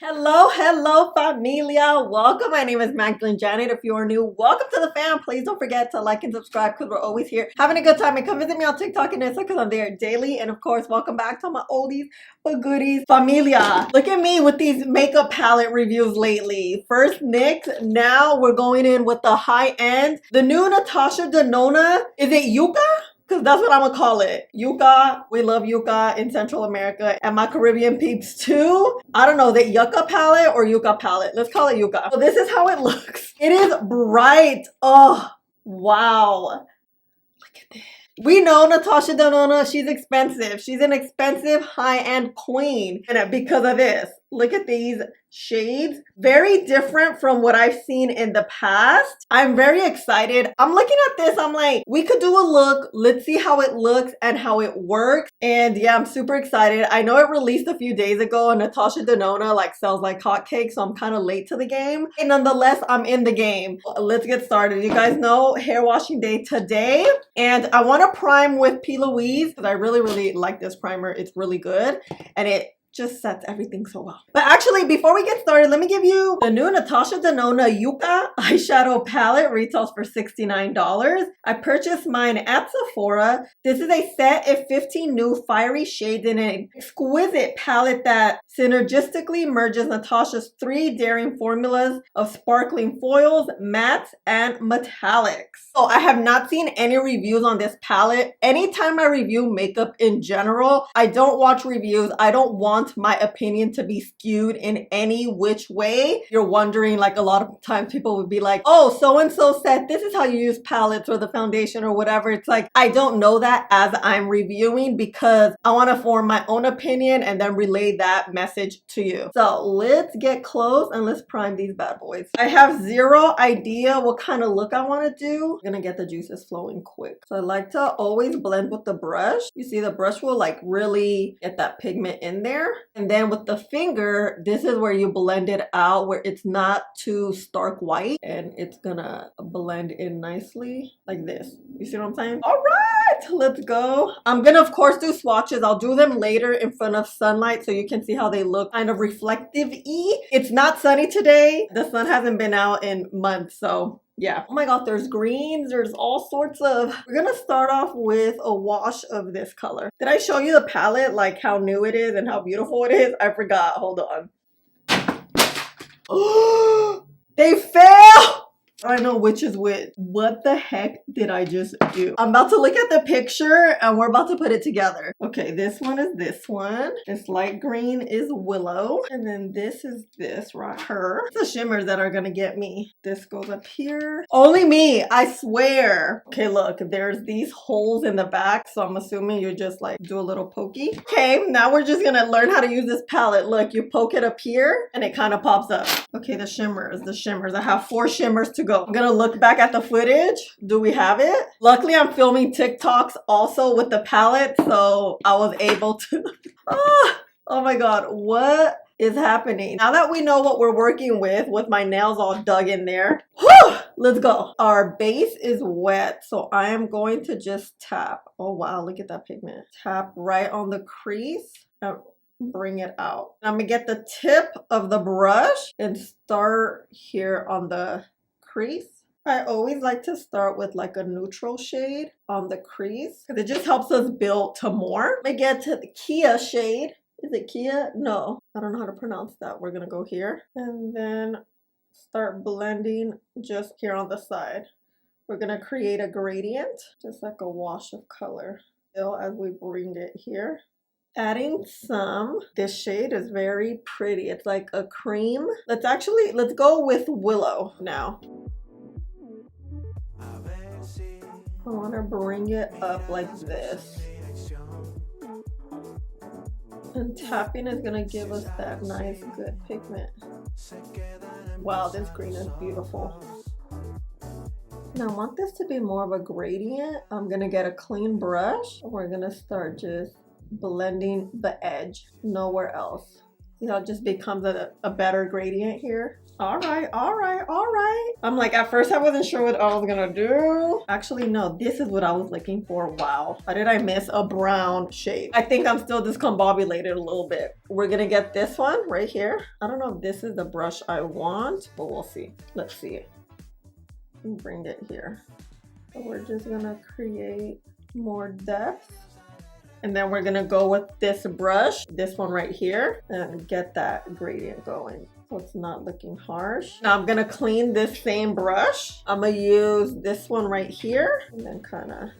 Hello, familia. Welcome. My name is MagdalineJanet. If you are new, welcome to the fam. Please don't forget to like and subscribe because we're always here having a good time. And come visit me on TikTok and Insta because I'm there daily. And of course, welcome back to my oldies but goodies familia. Look at me with these makeup palette reviews lately. First NYX. Now we're going in with the high end. The new NATASHA DENONA. Is it Yucca? Because that's what I'm gonna call it. Yucca. We love Yucca in Central America and my Caribbean peeps too. I don't know, the Yucca palette or Yucca palette. Let's call it Yucca. So this is how it looks. It is bright. Oh, wow. Look at this. We know NATASHA DENONA, she's expensive. She's an expensive high-end queen. And because of this, look at these shades. Very different from what I've seen in the past. I'm very excited. I'm looking at this. I'm like, we could do a look. Let's see how it looks and how it works. And yeah, I'm super excited. I know it released a few days ago and NATASHA DENONA like sells like hotcakes. So I'm kind of late to the game. And nonetheless, I'm in the game. Let's get started. You guys know hair washing day today. And I want to prime with P. Louise because I really like this primer. It's really good. And it just sets everything so well. But actually, before we get started, let me give you the new NATASHA DENONA Yucca eyeshadow palette. Retails for $69. I purchased mine at Sephora. This is a set of 15 new fiery shades in an exquisite palette that synergistically merges NATASHA's 3 daring formulas of sparkling foils, mattes, and metallics. So I have not seen any reviews on this palette. Anytime I review makeup in general, I don't watch reviews. I don't want my opinion to be skewed in any which way. You're wondering, like a lot of times people would be like, oh, so-and-so said this is how you use palettes or the foundation or whatever. It's like, I don't know that as I'm reviewing because I want to form my own opinion and then relay that message to you. So let's get close and let's prime these bad boys. I have zero idea what kind of look I want to do. I'm gonna get the juices flowing quick. So I like to always blend with the brush. You see the brush will like really get that pigment in there. And then with the finger, this is where you blend it out where it's not too stark white and it's gonna blend in nicely like this. You see what I'm saying? All right, let's go. I'm gonna of course do swatches. I'll do them later in front of sunlight so you can see how they look kind of reflective-y. It's not sunny today. The sun hasn't been out in months, so yeah. Oh my god, there's greens, there's all sorts of. We're gonna start off with a wash of this color. Did I show you the palette, like how new it is and how beautiful it is? I forgot, hold on. Oh, they fell! I don't know which is which. What the heck did I just do? I'm about to look at the picture and we're about to put it together. Okay, this one is this one. This light green is Willow. And then this is this right here. It's the shimmers that are gonna get me. This goes up here. Only me, I swear. Okay, look, there's these holes in the back. So I'm assuming you just like do a little pokey. Okay, now we're just gonna learn how to use this palette. Look, you poke it up here and it kind of pops up. Okay, the shimmers. I have 4 shimmers to go. I'm gonna look back at the footage. Do we have it? Luckily, I'm filming TikToks also with the palette, so I was able to. Oh my god, what is happening? Now that we know what we're working with my nails all dug in there, whew, let's go. Our base is wet, so I am going to just tap. Oh wow, look at that pigment. Tap right on the crease. Bring it out. I'm gonna get the tip of the brush and start here on the crease. I always like to start with like a neutral shade on the crease because it just helps us build to more. Let me get to the Kia shade. Is it Kia? No, I don't know how to pronounce that. We're gonna go here and then start blending just here on the side. We're gonna create a gradient, just like a wash of color. Still as we bring it here. Adding some. This shade is very pretty. It's like a cream. Let's go with Willow now. I want to bring it up like this. And tapping is going to give us that nice, good pigment. Wow, this green is beautiful. Now I want this to be more of a gradient. I'm going to get a clean brush. We're going to start just blending the edge, nowhere else. You know, it just becomes a better gradient here. All right, all right, all right. I'm like, at first I wasn't sure what I was gonna do. Actually, no, this is what I was looking for. Wow, how did I miss a brown shade? I think I'm still discombobulated a little bit. We're gonna get this one right here. I don't know if this is the brush I want, but we'll see. Let's see. Bring it here. So we're just gonna create more depth. And then we're gonna go with this brush, this one right here, and get that gradient going. So it's not looking harsh. Now I'm gonna clean this same brush. I'm gonna use this one right here, and then kinda,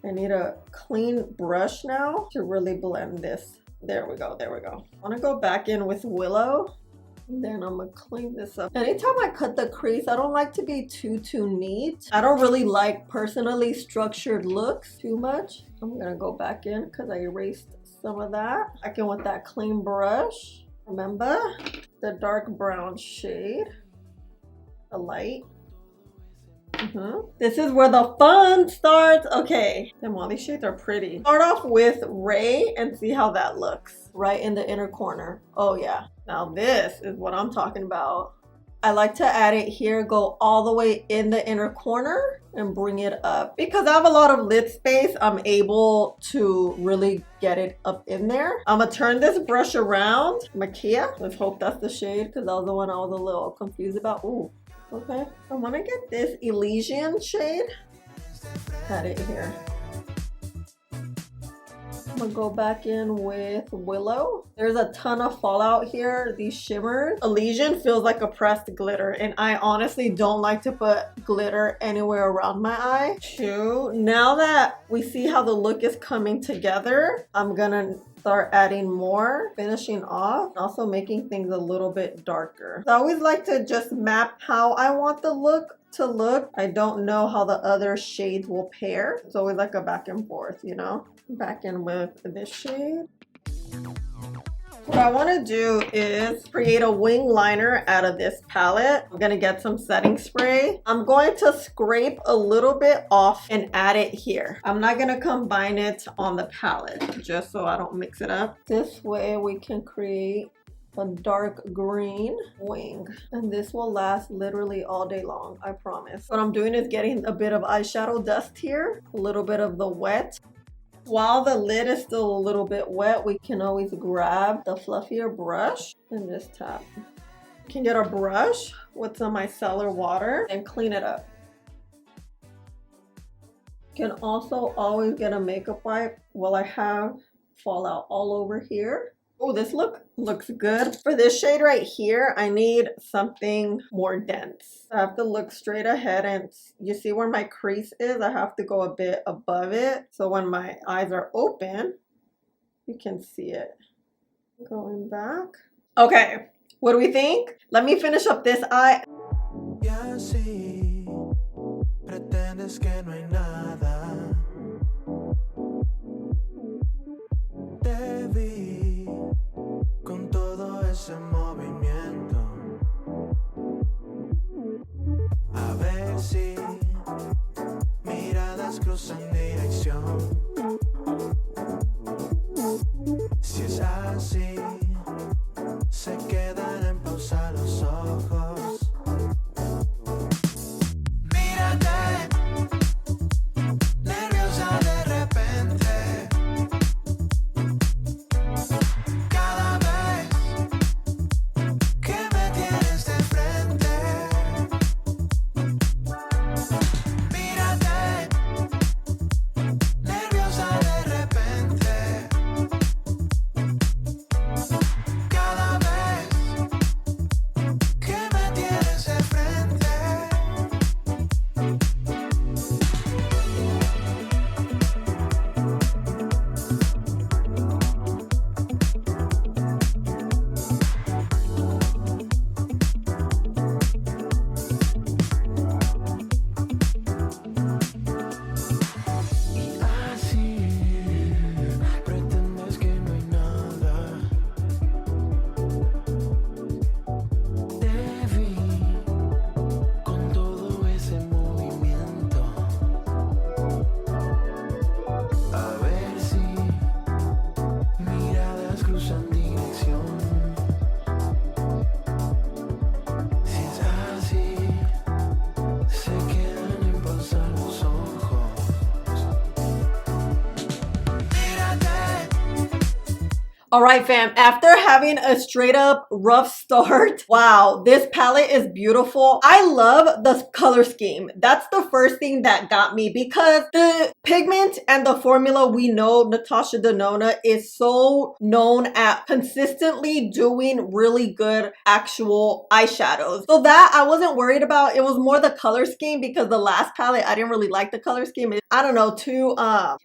I need a clean brush now to really blend this. There we go, there we go. I wanna go back in with Willow. Then I'm gonna clean this up. Anytime I cut the crease, I don't like to be too neat. I don't really like personally structured looks too much. I'm gonna go back in because I erased some of that. Back in with that clean brush. Remember the dark brown shade, the light. This is where the fun starts. Okay, and all these shades are pretty. Start off with Ray and see how that looks right in the inner corner. Oh yeah, now this is what I'm talking about. I like to add it here, go all the way in the inner corner and bring it up. Because I have a lot of lid space, I'm able to really get it up in there. I'm gonna turn this brush around. Makia, let's hope that's the shade because that was the one I was a little confused about. Ooh. Okay, I want to get this Elysian shade. Add it here. I'm gonna go back in with Willow. There's a ton of fallout here, these shimmers. Elysian feels like a pressed glitter, and I honestly don't like to put glitter anywhere around my eye. Two, now that we see how the look is coming together, I'm gonna start adding more, finishing off, also making things a little bit darker. So I always like to just map how I want the look to look. I don't know how the other shades will pair. It's always like a back and forth, you know? Back in with this shade. What I want to do is create a wing liner out of this palette. I'm going to get some setting spray. I'm going to scrape a little bit off and add it here. I'm not going to combine it on the palette just so I don't mix it up. This way we can create a dark green wing, and this will last literally all day long, I promise. What I'm doing is getting a bit of eyeshadow dust here, a little bit of the wet. While the lid is still a little bit wet, we can always grab the fluffier brush and just tap. You can get a brush with some micellar water and clean it up. You can also always get a makeup wipe. Well, I have fallout all over here. Oh, this looks good. For this shade right here, I need something more dense. I have to look straight ahead, and you see where my crease is? I have to go a bit above it. So when my eyes are open, you can see it. Going back. Okay, what do we think? Let me finish up this eye. Ese movimiento, a ver si miradas cruzan dirección. Si es así, se quedan en pausa los ojos. Mírate, nerviosa de repente. All right, fam, after having a straight up rough start, wow, this palette is beautiful. I love the color scheme. That's the first thing that got me because the pigment and the formula, we know Natasha Denona is so known at consistently doing really good actual eyeshadows. So that I wasn't worried about. It was more the color scheme because the last palette, I didn't really like the color scheme. I don't know, too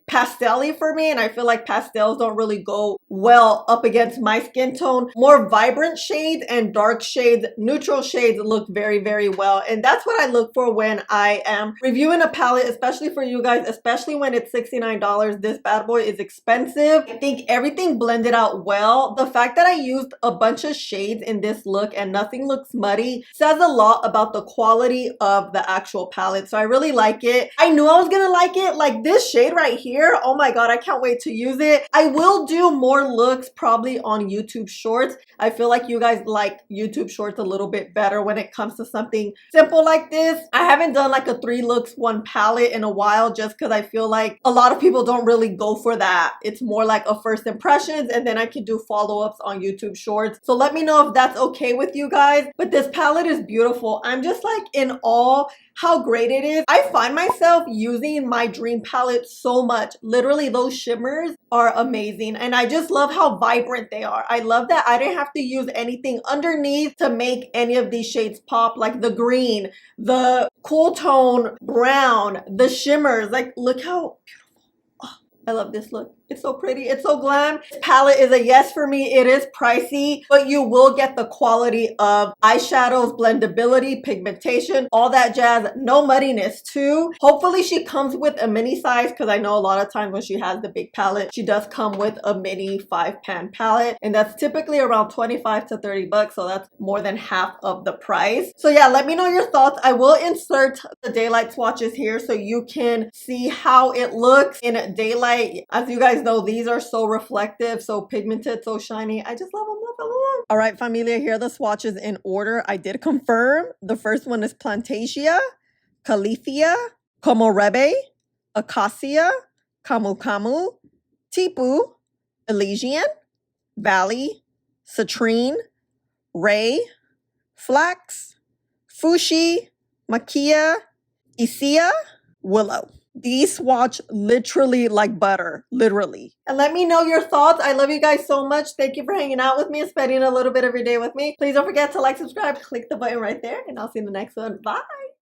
pastel-y for me, and I feel like pastels don't really go well up against my skin tone. More vibrant shades and dark shades, neutral shades look very, very well. And that's what I look for when I am reviewing a palette, especially for you guys, especially when it's $69. This bad boy is expensive. I think everything blended out well. The fact that I used a bunch of shades in this look and nothing looks muddy says a lot about the quality of the actual palette. So I really like it. I knew I was gonna like it. Like this shade right here, oh my god, I can't wait to use it. I will do more looks probably on YouTube Shorts. I feel like you guys like YouTube Shorts a little bit better when it comes to something simple like this. I haven't done like a 3 looks 1 palette in a while just because I feel like a lot of people don't really go for that. It's more like a first impressions, and then I can do follow-ups on YouTube Shorts. So let me know if that's okay with you guys. But this palette is beautiful. I'm just like in awe how great it is. I find myself using my dream palette so much. Literally, those shimmers are amazing, and I just love how vibrant they are. I love that I didn't have to use anything underneath to make any of these shades pop, like the green, the cool tone brown, the shimmers. Like, look how beautiful. Oh, I love this look. It's so pretty. It's so glam. This palette is a yes for me. It is pricey, but you will get the quality of eyeshadows, blendability, pigmentation, all that jazz. No muddiness too. Hopefully she comes with a mini size because I know a lot of times when she has the big palette, she does come with a mini 5-pan palette, and that's typically around 25 to 30 bucks. So that's more than half of the price. So yeah, let me know your thoughts. I will insert the daylight swatches here so you can see how it looks in daylight. As you guys know, these are so reflective, so pigmented, so shiny. I just love them, love them, love them. All right, familia, here are the swatches in order. I did confirm. The first one is Plantasia, Califia, Komorebe, Acacia, Camu Camu, Tipu, Elysian, Valley, Citrine, Ray, Flax, Fushi, Makia, Isia, Willow. These swatch literally like butter, literally. And let me know your thoughts. I love you guys so much. Thank you for hanging out with me and spending a little bit of your day with me. Please don't forget to like, subscribe, click the button right there, and I'll see you in the next one. Bye.